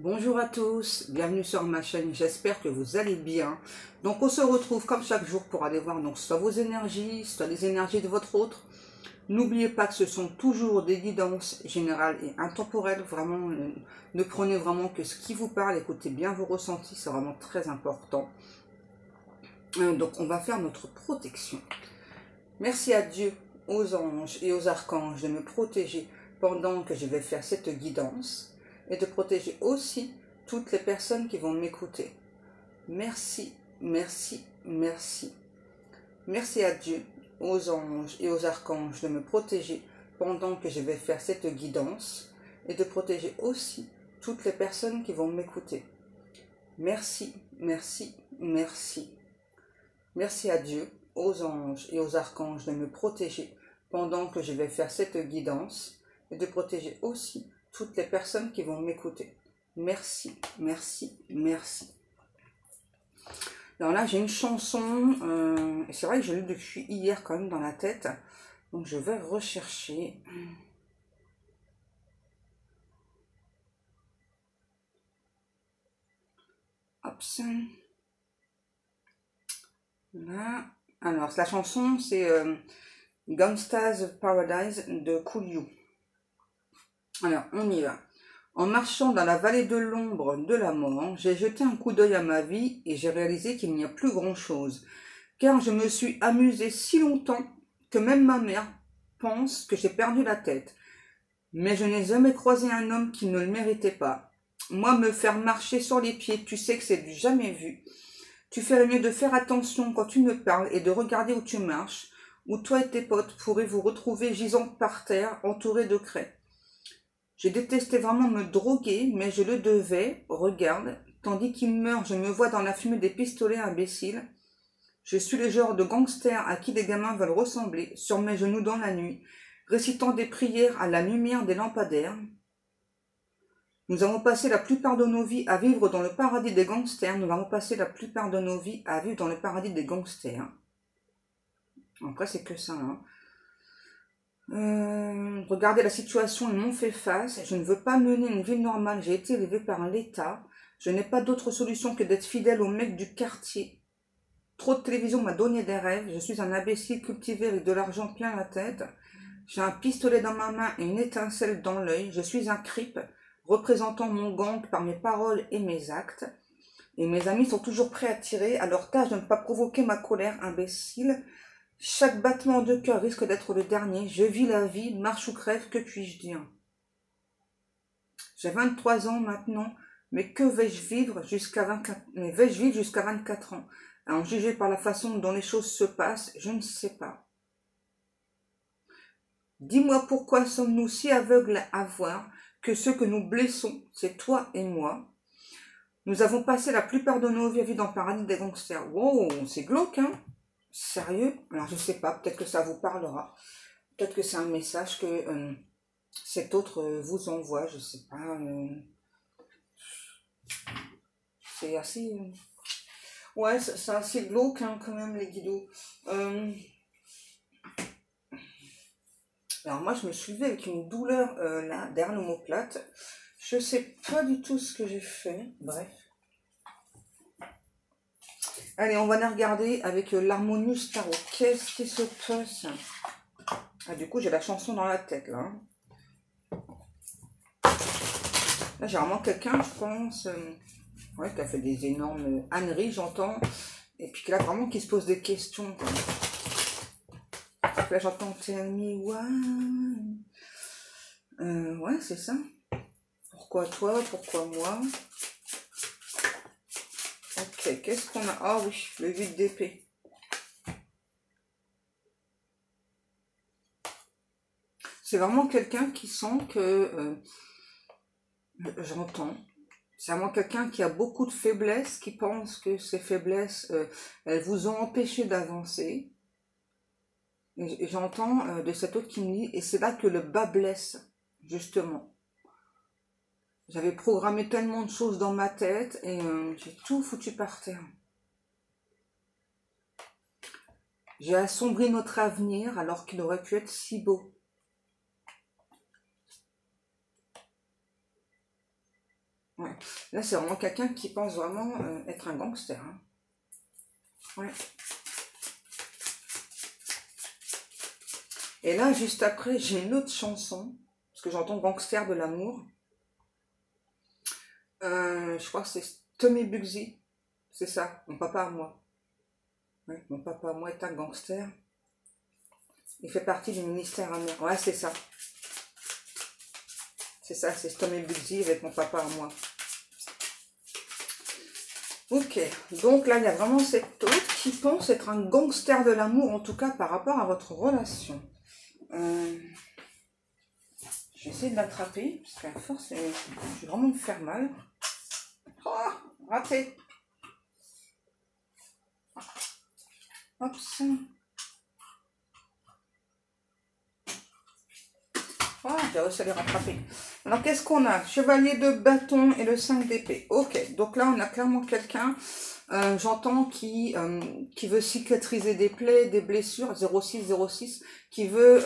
Bonjour à tous, bienvenue sur ma chaîne, j'espère que vous allez bien. Donc on se retrouve comme chaque jour pour aller voir donc soit vos énergies, soit les énergies de votre autre. N'oubliez pas que ce sont toujours des guidances générales et intemporelles, vraiment ne prenez vraiment que ce qui vous parle, écoutez bien vos ressentis, c'est vraiment très important. Donc on va faire notre protection. Merci à Dieu, aux anges et aux archanges de me protéger pendant que je vais faire cette guidance. Et de protéger aussi toutes les personnes qui vont m'écouter. Merci, merci, merci. Merci à Dieu, aux anges et aux archanges de me protéger pendant que je vais faire cette guidance et de protéger aussi toutes les personnes qui vont m'écouter. Merci, merci, merci. Merci à Dieu, aux anges et aux archanges de me protéger pendant que je vais faire cette guidance et de protéger aussi toutes les personnes qui vont m'écouter. Merci, merci, merci. Alors là, j'ai une chanson, et c'est vrai que je l'ai depuis hier quand même dans la tête, donc je vais rechercher. Hop, là. Alors, la chanson, c'est Gangsta's Paradise de Cool You. Alors, on y va. En marchant dans la vallée de l'ombre de la mort, j'ai jeté un coup d'œil à ma vie et j'ai réalisé qu'il n'y a plus grand-chose. Car je me suis amusée si longtemps que même ma mère pense que j'ai perdu la tête. Mais je n'ai jamais croisé un homme qui ne le méritait pas. Moi, me faire marcher sur les pieds, tu sais que c'est du jamais vu. Tu ferais mieux de faire attention quand tu me parles et de regarder où tu marches, où toi et tes potes pourraient vous retrouver gisant par terre, entourés de craie. J'ai détesté vraiment me droguer, mais je le devais, regarde, tandis qu'il meurt, je me vois dans la fumée des pistolets imbéciles. Je suis le genre de gangster à qui les gamins veulent ressembler, sur mes genoux dans la nuit, récitant des prières à la lumière des lampadaires. Nous avons passé la plupart de nos vies à vivre dans le paradis des gangsters, nous avons passé la plupart de nos vies à vivre dans le paradis des gangsters. Après, c'est que ça, hein. Regardez la situation, ils m'ont fait face. Je ne veux pas mener une vie normale. J'ai été élevée par l'État. Je n'ai pas d'autre solution que d'être fidèle au mec du quartier. Trop de télévision m'a donné des rêves. Je suis un imbécile cultivé avec de l'argent plein la tête. J'ai un pistolet dans ma main et une étincelle dans l'œil. Je suis un creep, représentant mon gang par mes paroles et mes actes. Et mes amis sont toujours prêts à tirer. À leur tâche de ne pas provoquer ma colère, imbécile. Chaque battement de cœur risque d'être le dernier. Je vis la vie, marche ou crève, que puis-je dire? J'ai 23 ans maintenant, mais que vais-je vivre jusqu'à 24 ans? À en juger par la façon dont les choses se passent, je ne sais pas. Dis-moi pourquoi sommes-nous si aveugles à voir que ceux que nous blessons, c'est toi et moi. Nous avons passé la plupart de nos vies à vivre dans le paradis des gangsters. Wow, c'est glauque, hein? Sérieux? Alors je sais pas, peut-être que ça vous parlera. Peut-être que c'est un message que cet autre vous envoie, je sais pas. C'est assez... ouais, c'est assez glauque hein, quand même les guidos. Alors moi je me suis levée avec une douleur là, derrière l'omoplate. Je sais pas du tout ce que j'ai fait. Bref. Allez, on va la regarder avec l'Harmonious Tarot. Qu'est-ce qui se passe? Ah, du coup, j'ai la chanson dans la tête, là. Là, j'ai vraiment quelqu'un, je pense, ouais, qui a fait des énormes âneries, j'entends. Et puis là, vraiment, qui se pose des questions. Là, j'entends Tell me why. Ouais, c'est ça. Pourquoi toi? Pourquoi moi? Ok, qu'est-ce qu'on a? Ah oui, le 8 d'épée. C'est vraiment quelqu'un qui sent que... j'entends. C'est vraiment quelqu'un qui a beaucoup de faiblesses, qui pense que ces faiblesses, elles vous ont empêché d'avancer. Et j'entends de cet autre qui me dit, et c'est là que le bas blesse, justement. J'avais programmé tellement de choses dans ma tête et j'ai tout foutu par terre. J'ai assombri notre avenir alors qu'il aurait pu être si beau. Ouais. Là, c'est vraiment quelqu'un qui pense vraiment être un gangster. Hein. Ouais. Et là, juste après, j'ai une autre chanson, parce que j'entends Gangster de l'amour. Je crois que c'est Tommy Bugsy. C'est ça, mon papa à moi. Ouais, mon papa à moi est un gangster. Il fait partie du ministère américain. Ouais, c'est ça. C'est ça, c'est Tommy Bugsy avec mon papa à moi. Ok, donc là, il y a vraiment cet autre qui pense être un gangster de l'amour, en tout cas par rapport à votre relation. Je vais essayer de l'attraper, parce qu'à force, je vais vraiment me faire mal. Oh, raté. Hop, ça. Ah, j'ai réussi à les rattraper. Alors, qu'est-ce qu'on a? Chevalier de bâton et le 5 d'épée. Ok, donc là, on a clairement quelqu'un, j'entends, qui veut cicatriser des plaies, des blessures, 0606, qui veut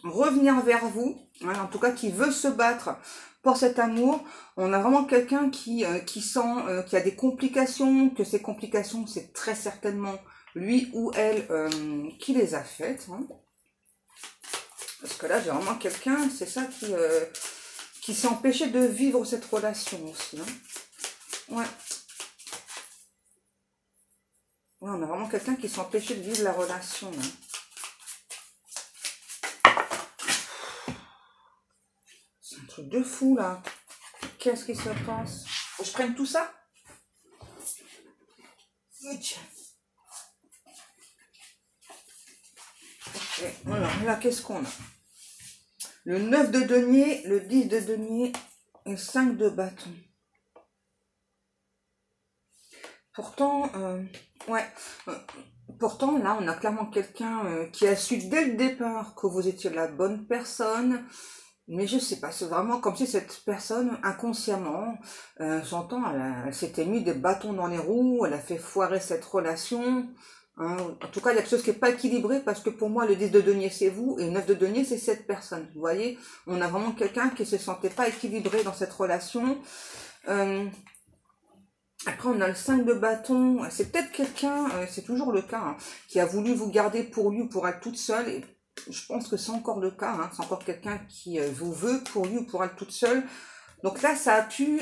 revenir vers vous, hein, en tout cas, qui veut se battre pour cet amour. On a vraiment quelqu'un qui sent qu'il y a des complications, que ces complications, c'est très certainement lui ou elle qui les a faites, hein. Parce que là, j'ai vraiment quelqu'un, c'est ça qui s'est empêché de vivre cette relation aussi. Hein. Ouais. Ouais, on a vraiment quelqu'un qui s'est empêché de vivre la relation. Hein. C'est un truc de fou, là. Qu'est-ce qui se passe? Faut que je prenne tout ça? Ok, voilà, là, qu'est-ce qu'on a? Le 9 de denier, le 10 de denier et le 5 de bâton. Pourtant, ouais, pourtant là, on a clairement quelqu'un qui a su dès le départ que vous étiez la bonne personne, mais je sais pas, c'est vraiment comme si cette personne, inconsciemment, j'entends, elle s'était mis des bâtons dans les roues, elle a fait foirer cette relation. Hein. En tout cas, il y a quelque chose qui n'est pas équilibré parce que pour moi, le 10 de denier, c'est vous et le 9 de denier, c'est cette personne. Vous voyez, on a vraiment quelqu'un qui se sentait pas équilibré dans cette relation. Après, on a le 5 de bâton. C'est peut-être quelqu'un, c'est toujours le cas, hein, qui a voulu vous garder pour lui ou pour elle toute seule. Et je pense que c'est encore le cas. Hein, c'est encore quelqu'un qui vous veut pour lui ou pour elle toute seule. Donc là, ça a pu,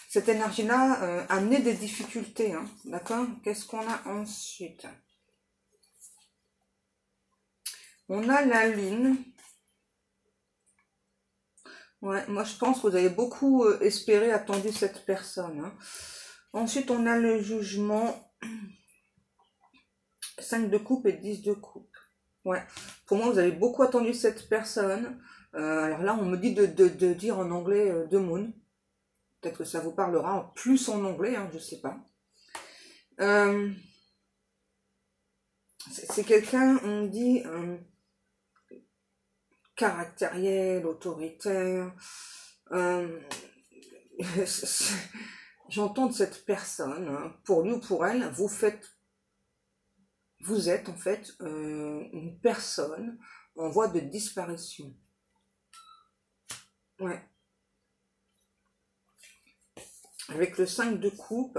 cette énergie-là, amener des difficultés. Hein, d'accord? Qu'est-ce qu'on a ensuite? On a la lune. Ouais, moi je pense que vous avez beaucoup espéré, attendu cette personne. Hein. Ensuite, on a le jugement. 5 de coupe et 10 de coupe. Ouais, pour moi, vous avez beaucoup attendu cette personne. Alors là, on me dit de dire en anglais The Moon. Peut-être que ça vous parlera en plus en anglais, hein, je sais pas. C'est quelqu'un, on dit, caractériel, autoritaire. J'entends de cette personne, hein, pour lui ou pour elle, vous êtes en fait une personne en voie de disparition. Ouais. Avec le 5 de coupe,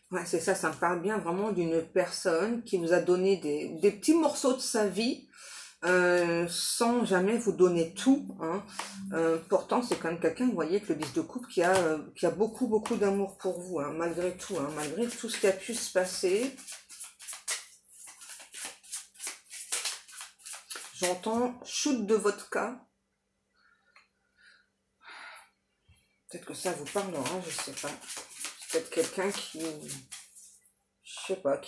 ouais, c'est ça, ça me parle bien vraiment d'une personne qui vous a donné des petits morceaux de sa vie, sans jamais vous donner tout. Hein. Pourtant, c'est quand même quelqu'un, vous voyez, que le 10 de coupe qui a beaucoup, beaucoup d'amour pour vous, hein, malgré tout, hein, malgré tout ce qui a pu se passer. J'entends shoot de vodka. Peut-être que ça vous parlera, je sais pas. C'est peut-être quelqu'un qui... Je sais pas,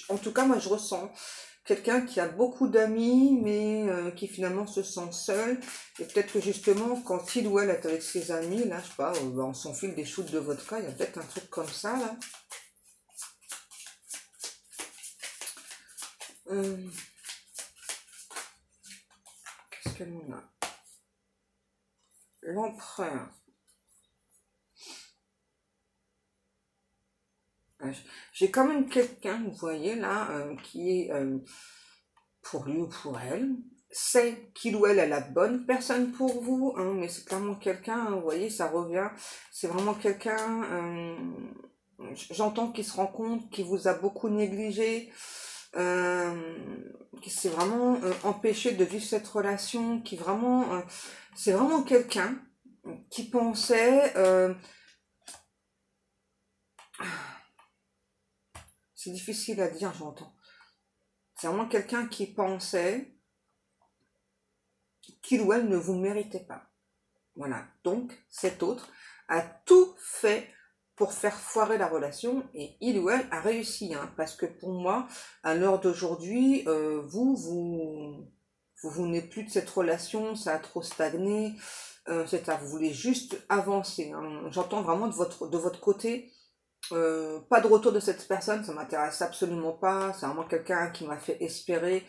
en tout cas, moi, je ressens quelqu'un qui a beaucoup d'amis, mais qui finalement se sent seul. Et peut-être que justement, quand il ou elle est avec ses amis, là, je sais pas, on s'enfile des shoots de vodka, il y a peut-être un truc comme ça, là. Qu'est-ce que l'on a? L'empereur. J'ai quand même quelqu'un, vous voyez, là, qui est pour lui ou pour elle. sait qu'il ou elle est la bonne personne pour vous, hein, mais c'est clairement quelqu'un, vous voyez, ça revient, c'est vraiment quelqu'un, j'entends qu'il se rend compte, qu'il vous a beaucoup négligé, qui s'est vraiment empêché de vivre cette relation, qui vraiment, c'est vraiment quelqu'un qui pensait, c'est difficile à dire, j'entends, c'est vraiment quelqu'un qui pensait qu'il ou elle ne vous méritait pas. Voilà, donc cet autre a tout fait pour faire foirer la relation et il ou elle a réussi, hein, parce que pour moi, à l'heure d'aujourd'hui, vous n'êtes plus de cette relation, ça a trop stagné, c'est ça, vous voulez juste avancer, hein. J'entends vraiment de votre côté, pas de retour de cette personne, ça m'intéresse absolument pas, c'est vraiment quelqu'un qui m'a fait espérer,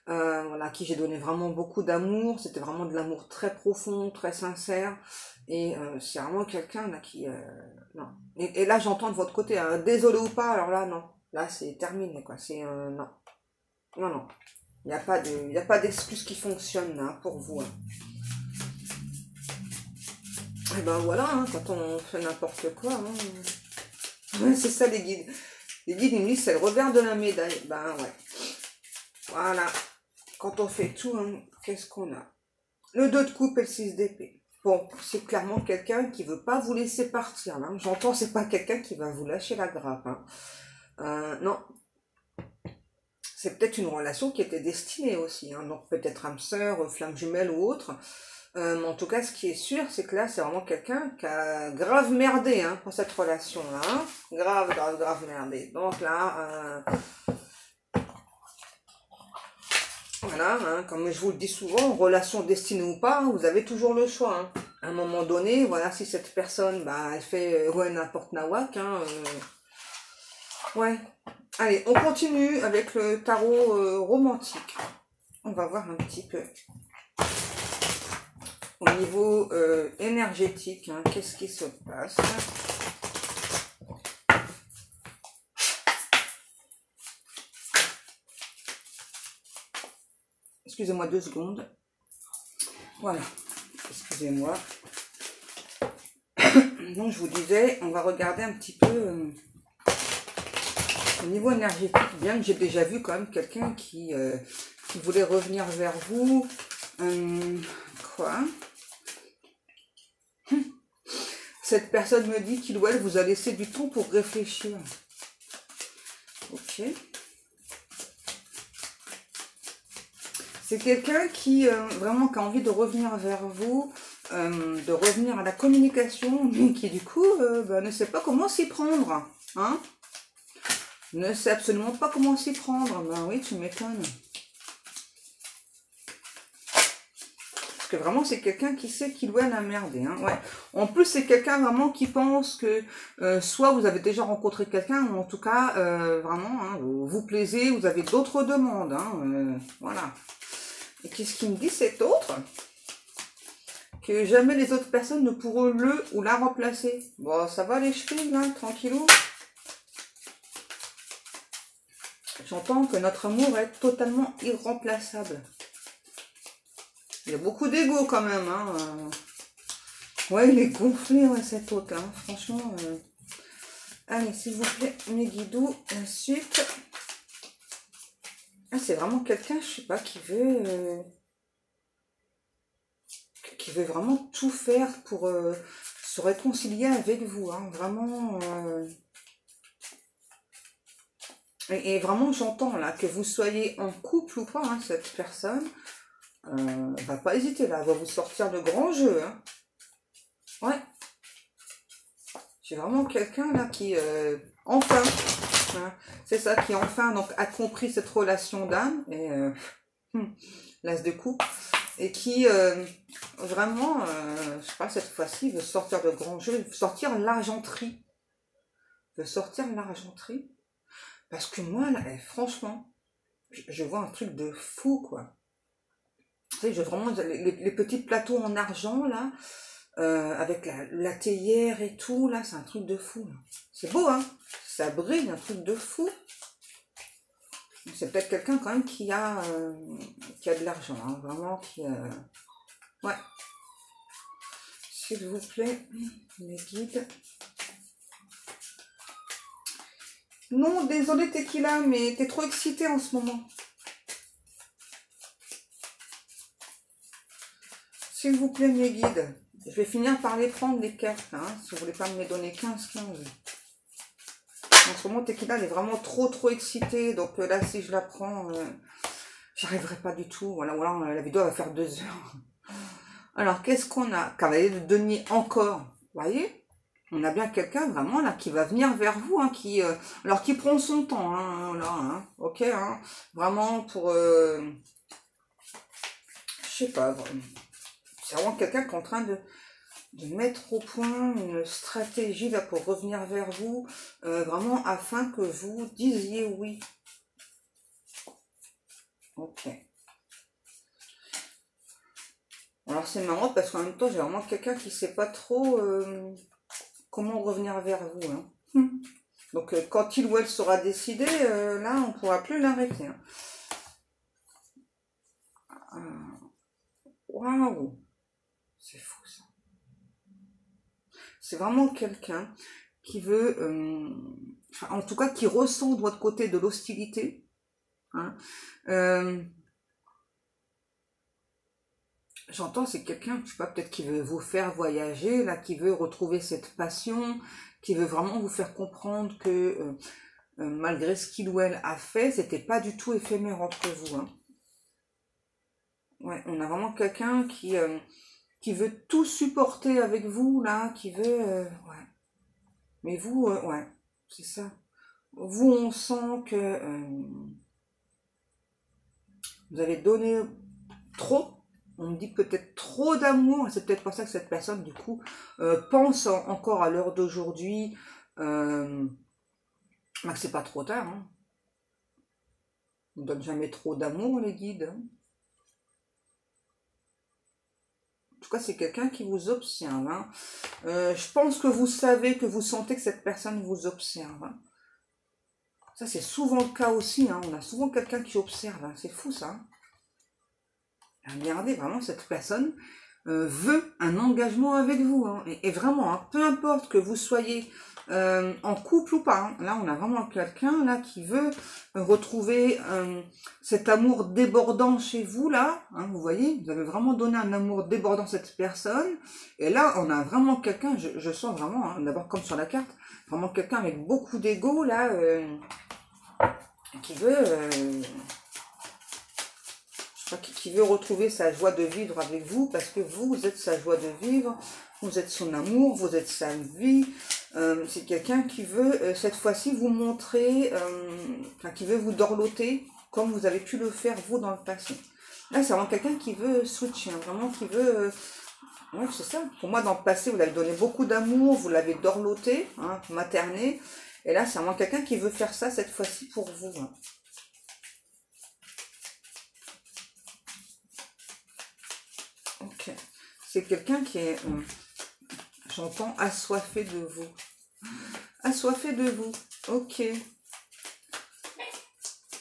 voilà, à qui j'ai donné vraiment beaucoup d'amour, c'était vraiment de l'amour très profond, très sincère, et c'est vraiment quelqu'un là qui... non. Et là j'entends de votre côté, hein, désolé ou pas, alors là non, là c'est terminé quoi, c'est... non, non, non, il n'y a pas d'excuse qui fonctionne hein, pour vous. Hein. Et ben voilà, hein, quand on fait n'importe quoi, hein, ouais, c'est ça les guides. Les guides ils me disent c'est le revers de la médaille, ben ouais, voilà. Quand on fait tout, hein, qu'est-ce qu'on a? Le 2 de coupe et le 6 d'épée. Bon, c'est clairement quelqu'un qui veut pas vous laisser partir. Hein. J'entends, c'est pas quelqu'un qui va vous lâcher la grappe. Hein. Non, c'est peut-être une relation qui était destinée aussi. Hein. Donc peut-être âme sœur, flamme jumelle ou autre. Mais en tout cas, ce qui est sûr, c'est que là, c'est vraiment quelqu'un qui a grave merdé hein, pour cette relation-là. Hein. Grave, grave, grave merdé. Donc là... Voilà, hein, comme je vous le dis souvent, relation destinée ou pas, hein, vous avez toujours le choix. Hein. À un moment donné, voilà, si cette personne, bah, elle fait ouais n'importe nawak, hein, ouais. Allez, on continue avec le tarot romantique. On va voir un petit peu au niveau énergétique, hein, qu'est-ce qui se passe. Excusez-moi 2 secondes. Voilà, excusez-moi. Donc je vous disais, on va regarder un petit peu au niveau énergétique, bien que j'ai déjà vu quand même quelqu'un qui voulait revenir vers vous. Quoi? Cette personne me dit qu'il ou elle vous a laissé du temps pour réfléchir. Ok. C'est quelqu'un qui vraiment qui a envie de revenir vers vous, de revenir à la communication, mais qui du coup ne sait pas comment s'y prendre. Hein, ne sait absolument pas comment s'y prendre. Ben oui, tu m'étonnes. Parce que vraiment, c'est quelqu'un qui sait qu'il doit la merdé. Hein, ouais. En plus, c'est quelqu'un vraiment qui pense que soit vous avez déjà rencontré quelqu'un, ou en tout cas, vraiment, hein, vous plaisez, vous avez d'autres demandes. Hein, voilà. Et qu'est-ce qu'il me dit cet autre? Que jamais les autres personnes ne pourront le ou la remplacer. Bon, ça va les chevilles, là, tranquillou. J'entends que notre amour est totalement irremplaçable. Il y a beaucoup d'ego quand même. Hein. Ouais, il est gonflé, ouais, cet autre. Hein. Franchement. Allez, s'il vous plaît, mes guidoux, la suite. Ah, c'est vraiment quelqu'un, je sais pas, qui veut vraiment tout faire pour se réconcilier avec vous. Hein. Vraiment. Et vraiment, j'entends là que vous soyez en couple ou pas, hein, cette personne. Va pas hésiter là, elle va vous sortir de grands jeux. Hein. Ouais. J'ai vraiment quelqu'un là qui, enfin, hein, c'est ça, qui enfin donc a compris cette relation d'âme, et l'as de coupe, et qui vraiment, je sais pas, cette fois-ci veut sortir de grands jeux, veut sortir l'argenterie. Veut sortir l'argenterie. Parce que moi, là, franchement, je vois un truc de fou, quoi. Tu sais, je vraiment, les petits plateaux en argent, là, avec la théière et tout, là, c'est un truc de fou. C'est beau, hein. Ça brille, un truc de fou. C'est peut-être quelqu'un quand même qui a de l'argent, hein, vraiment qui... Ouais. S'il vous plaît, les guides. Non, désolé Tequila, mais t'es trop excité en ce moment. S'il vous plaît, mes guides. Je vais finir par les prendre, les cartes, hein, si vous voulez pas me les donner 15. En ce moment, Tequila, elle est vraiment trop excitée. Donc là, si je la prends, j'arriverai pas du tout. Voilà, voilà, la vidéo va faire 2 heures. Alors, qu'est-ce qu'on a? Cavalier de denier encore. Vous voyez? On a bien quelqu'un vraiment là qui va venir vers vous, hein, alors qui prend son temps, hein, là, hein, ok, hein, vraiment pour, je sais pas, c'est vraiment quelqu'un qui est en train de mettre au point une stratégie là pour revenir vers vous, vraiment afin que vous disiez oui. Ok. Alors c'est marrant parce qu'en même temps j'ai vraiment quelqu'un qui sait pas trop comment revenir vers vous. Hein. Donc quand il ou elle sera décidé, là on pourra plus l'arrêter. Hein. Waouh, c'est fou ça. C'est vraiment quelqu'un qui veut, en tout cas qui ressent de votre côté de l'hostilité. Hein. J'entends, c'est quelqu'un, je sais pas, peut-être qui veut vous faire voyager, là, qui veut retrouver cette passion, qui veut vraiment vous faire comprendre que malgré ce qu'il ou elle a fait, c'était pas du tout éphémère entre vous. Hein. Ouais, on a vraiment quelqu'un qui veut tout supporter avec vous, là, qui veut... ouais. Mais vous, ouais, c'est ça. Vous, on sent que vous avez donné trop. On me dit peut-être trop d'amour. C'est peut-être pour ça que cette personne, du coup, pense encore à l'heure d'aujourd'hui que c'est pas trop tard. Hein. On ne donne jamais trop d'amour, les guides. Hein. En tout cas, c'est quelqu'un qui vous observe. Hein. Je pense que vous savez, que vous sentez que cette personne vous observe. Hein. Ça, c'est souvent le cas aussi. Hein. On a souvent quelqu'un qui observe. Hein. C'est fou, ça. Hein. Regardez, vraiment, cette personne veut un engagement avec vous. Hein. Et vraiment, hein, peu importe que vous soyez en couple ou pas. Hein. Là, on a vraiment quelqu'un là qui veut retrouver cet amour débordant chez vous, là. Hein, vous voyez, vous avez vraiment donné un amour débordant à cette personne. Et là, on a vraiment quelqu'un, je sens vraiment, hein, d'abord comme sur la carte, vraiment quelqu'un avec beaucoup d'ego, là, qui veut... qui veut retrouver sa joie de vivre avec vous, parce que vous êtes sa joie de vivre, vous êtes son amour, vous êtes sa vie. C'est quelqu'un qui veut cette fois-ci vous montrer, qui veut vous dorloter comme vous avez pu le faire vous dans le passé. Là, c'est vraiment quelqu'un qui veut switcher, hein, vraiment qui veut... ouais, c'est ça. Pour moi, dans le passé, vous l'avez donné beaucoup d'amour, vous l'avez dorloté, hein, materné. Et là, c'est vraiment quelqu'un qui veut faire ça cette fois-ci pour vous. Hein. Ok. C'est quelqu'un qui est, j'entends, assoiffé de vous. Assoiffé de vous. Ok.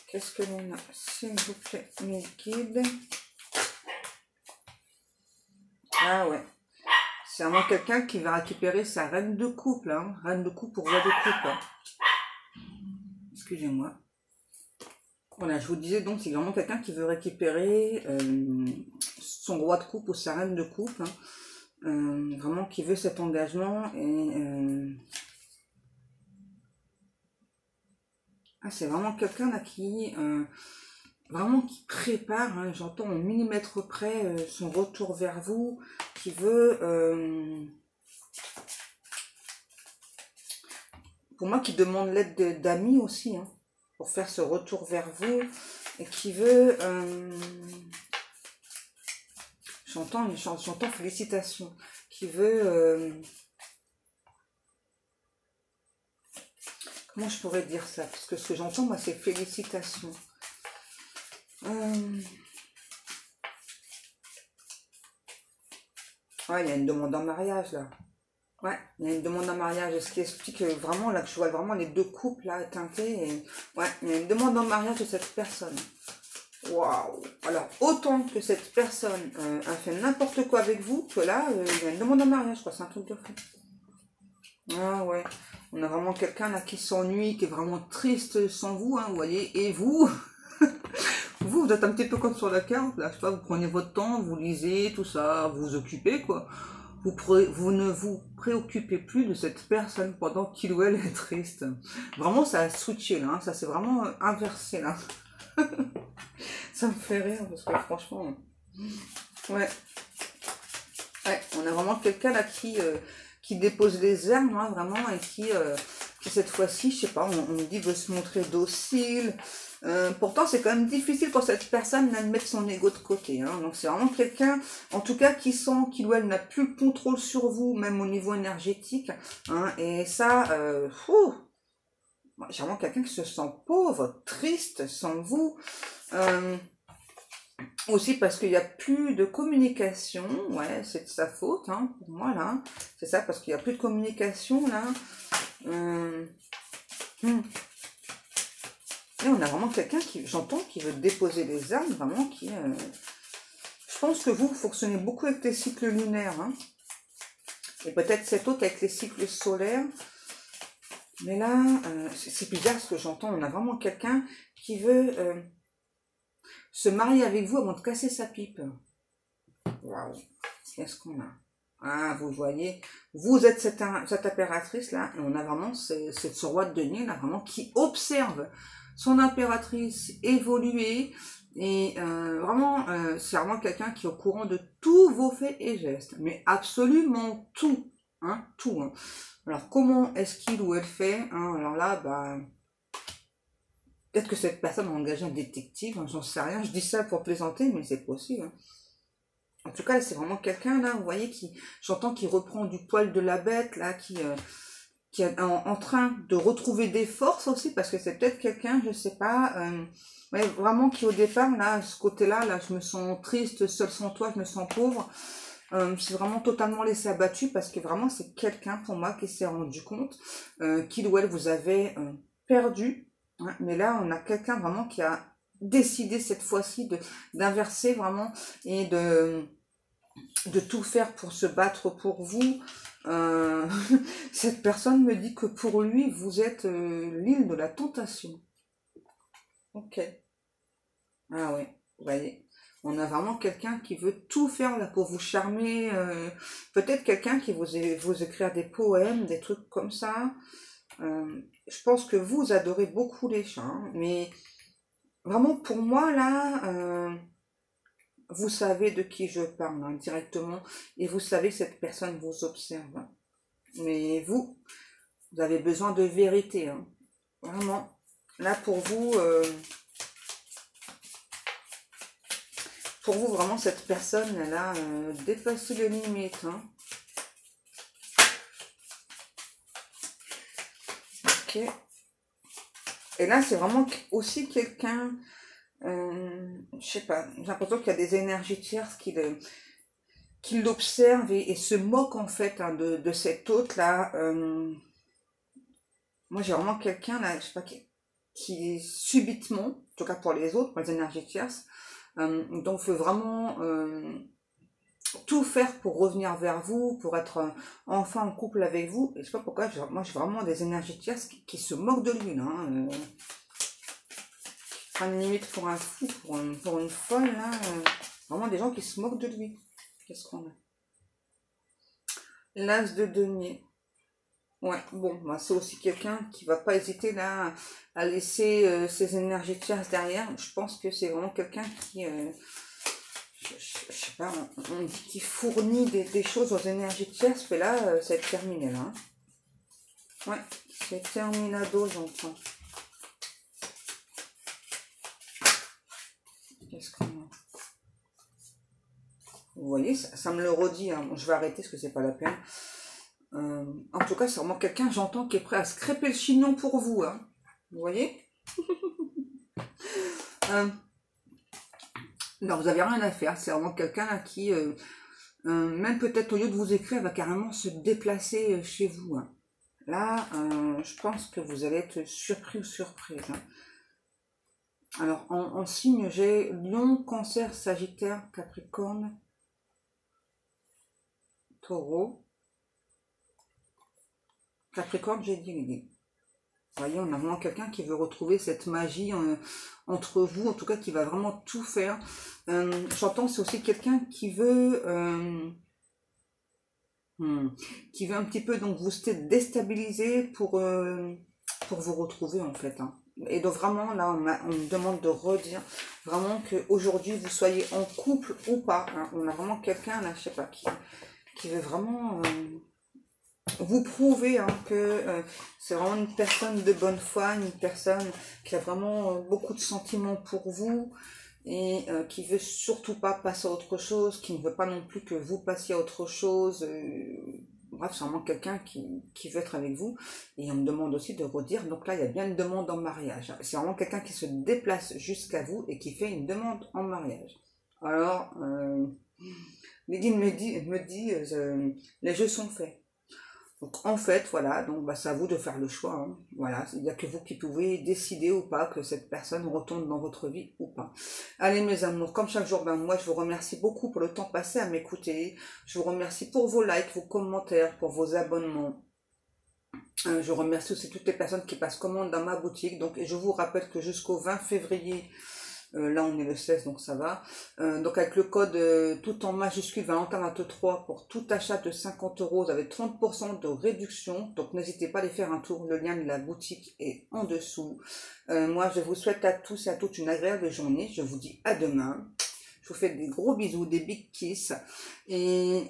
Qu'est-ce que l'on a? S'il vous plaît, mes guides. Ah ouais. C'est vraiment quelqu'un qui va récupérer sa reine de couple. Hein. Reine de couple pour roi de couple. Hein. Excusez-moi. Voilà, je vous disais donc, c'est vraiment quelqu'un qui veut récupérer son roi de couple ou sa reine de couple. Hein. Vraiment qui veut cet engagement. Et c'est vraiment quelqu'un là qui... vraiment qui prépare, hein, j'entends au millimètre près son retour vers vous, qui veut... pour moi, qui demande l'aide d'amis aussi, hein, pour faire ce retour vers vous, et qui veut... j'entends félicitations, qui veut... comment je pourrais dire ça? Parce que ce que j'entends, moi, c'est félicitations. Ouais, il y a une demande en mariage, là. Ouais, il y a une demande en mariage, ce qui explique vraiment, là, que je vois vraiment les deux couples, là, teintés. Et... ouais, il y a une demande en mariage de cette personne. Waouh! Alors, autant que cette personne a fait n'importe quoi avec vous, que là, il y a une demande en mariage, quoi. C'est un truc de fou. Ah ouais, on a vraiment quelqu'un là qui s'ennuie, qui est vraiment triste sans vous, hein, vous voyez. Et vous, vous êtes un petit peu comme sur la carte, là, je sais pas, vous prenez votre temps, vous lisez, tout ça, vous vous occupez, quoi. Vous ne vous préoccupez plus de cette personne pendant qu'il ou elle est triste. Vraiment, ça a switché, là, hein, ça s'est vraiment inversé, là. Ça me fait rire, parce que franchement, ouais. Ouais, on a vraiment quelqu'un là qui dépose les armes, hein, vraiment, et qui cette fois-ci, je sais pas, on me dit veut se montrer docile. Pourtant, c'est quand même difficile pour cette personne de mettre son ego de côté. Hein. Donc, c'est vraiment quelqu'un, en tout cas, qui sent qu'il ou elle n'a plus le contrôle sur vous, même au niveau énergétique. Hein, et ça, j'ai vraiment quelqu'un qui se sent pauvre, triste sans vous. Aussi parce qu'il n'y a plus de communication, ouais, c'est de sa faute, hein, pour moi, là. C'est ça, parce qu'il n'y a plus de communication, là. Et on a vraiment quelqu'un qui, j'entends, qui veut déposer les armes, vraiment, qui... Je pense que vous fonctionnez beaucoup avec les cycles lunaires, hein. Et peut-être cet autre avec les cycles solaires. Mais là, c'est bizarre ce que j'entends. On a vraiment quelqu'un qui veut se marier avec vous avant de casser sa pipe. Waouh, qu'est-ce qu'on a? Ah, vous voyez, vous êtes cette impératrice-là, et on a vraiment ce roi de denier, là, vraiment, qui observe son impératrice évoluer, et vraiment, c'est vraiment quelqu'un qui est au courant de tous vos faits et gestes, mais absolument tout, hein, tout. Hein. Alors, comment est-ce qu'il ou elle fait, hein, alors là, bah... peut-être que cette personne a engagé un détective, hein, j'en sais rien, je dis ça pour plaisanter, mais c'est possible. Hein. En tout cas, c'est vraiment quelqu'un, là, vous voyez, j'entends qu'il reprend du poil de la bête, là, qui est en train de retrouver des forces aussi, parce que c'est peut-être quelqu'un, je sais pas, ouais, vraiment qui au départ, là, ce côté-là, là, je me sens triste, seul sans toi, je me sens pauvre. C'est vraiment totalement laissé abattu, parce que vraiment, c'est quelqu'un, pour moi, qui s'est rendu compte qu'il ou elle vous avait perdu. Hein, mais là, on a quelqu'un vraiment qui a décidé cette fois-ci d'inverser vraiment et de tout faire pour se battre pour vous. Cette personne me dit que pour lui, vous êtes l'île de la tentation. Ok. Ah ouais, vous voyez. On a vraiment quelqu'un qui veut tout faire là pour vous charmer. Peut-être quelqu'un qui vous écrire des poèmes, des trucs comme ça. Je pense que vous adorez beaucoup les chats, hein, mais vraiment pour moi là, vous savez de qui je parle hein, directement, et vous savez que cette personne vous observe. Hein. Mais vous avez besoin de vérité, hein. Vraiment. Là pour vous, vraiment cette personne, elle a dépassé les limites. Hein. Ok. Et là c'est vraiment aussi quelqu'un... je sais pas, j'ai l'impression qu'il y a des énergies tierces qui l'observent et se moquent en fait hein, de cet autre là. Moi j'ai vraiment quelqu'un là, je sais pas, qui subitement, en tout cas pour les autres, pour les énergies tierces, donc veut vraiment tout faire pour revenir vers vous, pour être enfin en couple avec vous. Et je sais pas pourquoi, moi j'ai vraiment des énergies tierces qui se moquent de lui là. Hein, prendre limite pour un fou, pour une folle, là. Vraiment des gens qui se moquent de lui. Qu'est-ce qu'on a? L'as de denier. Ouais, bon, bah, c'est aussi quelqu'un qui va pas hésiter là à laisser ses énergies tierces derrière. Je pense que c'est vraiment quelqu'un qui, je sais pas, on dit qu'il fournit des choses aux énergies tierces, mais là, c'est terminé là. Hein. Ouais, c'est terminado, j'entends. Qu'est-ce qu'on a? Vous voyez, ça me le redit. Hein. Bon, je vais arrêter parce que c'est pas la peine. En tout cas, c'est vraiment quelqu'un, j'entends, qui est prêt à se crêper le chignon pour vous. Hein. Vous voyez non, vous avez rien à faire. C'est vraiment quelqu'un là qui Même peut-être au lieu de vous écrire, elle va carrément se déplacer chez vous. Hein. Là, je pense que vous allez être surpris ou surprise. Hein. Alors, en signe, j'ai Lion, Cancer, Sagittaire, Capricorne, Taureau. Capricorne, j'ai dit l'idée. Vous voyez, on a vraiment quelqu'un qui veut retrouver cette magie entre vous, en tout cas qui va vraiment tout faire. J'entends, c'est aussi quelqu'un qui veut un petit peu donc vous déstabiliser pour vous retrouver en fait. Hein. Et donc vraiment là, on me demande de redire vraiment qu'aujourd'hui vous soyez en couple ou pas. Hein. On a vraiment quelqu'un là, je sais pas, qui veut vraiment vous prouver hein, que c'est vraiment une personne de bonne foi, une personne qui a vraiment beaucoup de sentiments pour vous et qui veut surtout pas passer à autre chose, qui ne veut pas non plus que vous passiez à autre chose. Bref, c'est vraiment quelqu'un qui veut être avec vous. Et on me demande aussi de redire, donc là il y a bien une demande en mariage. C'est vraiment quelqu'un qui se déplace jusqu'à vous et qui fait une demande en mariage. Alors, Lydie me dit les jeux sont faits. Donc en fait, voilà, donc bah, c'est à vous de faire le choix. Hein. Voilà, il n'y a que vous qui pouvez décider ou pas que cette personne retourne dans votre vie ou pas. Allez mes amours, comme chaque jour, ben, moi je vous remercie beaucoup pour le temps passé à m'écouter. Je vous remercie pour vos likes, vos commentaires, pour vos abonnements. Je remercie aussi toutes les personnes qui passent commande dans ma boutique. Donc, et je vous rappelle que jusqu'au 20 février, là on est le 16 donc ça va, donc avec le code tout en majuscule Valentin23 pour tout achat de 50 euros, vous avez 30% de réduction, donc n'hésitez pas à aller faire un tour, le lien de la boutique est en dessous. Moi je vous souhaite à tous et à toutes une agréable journée, je vous dis à demain, je vous fais des gros bisous, des big kiss et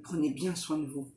prenez bien soin de vous.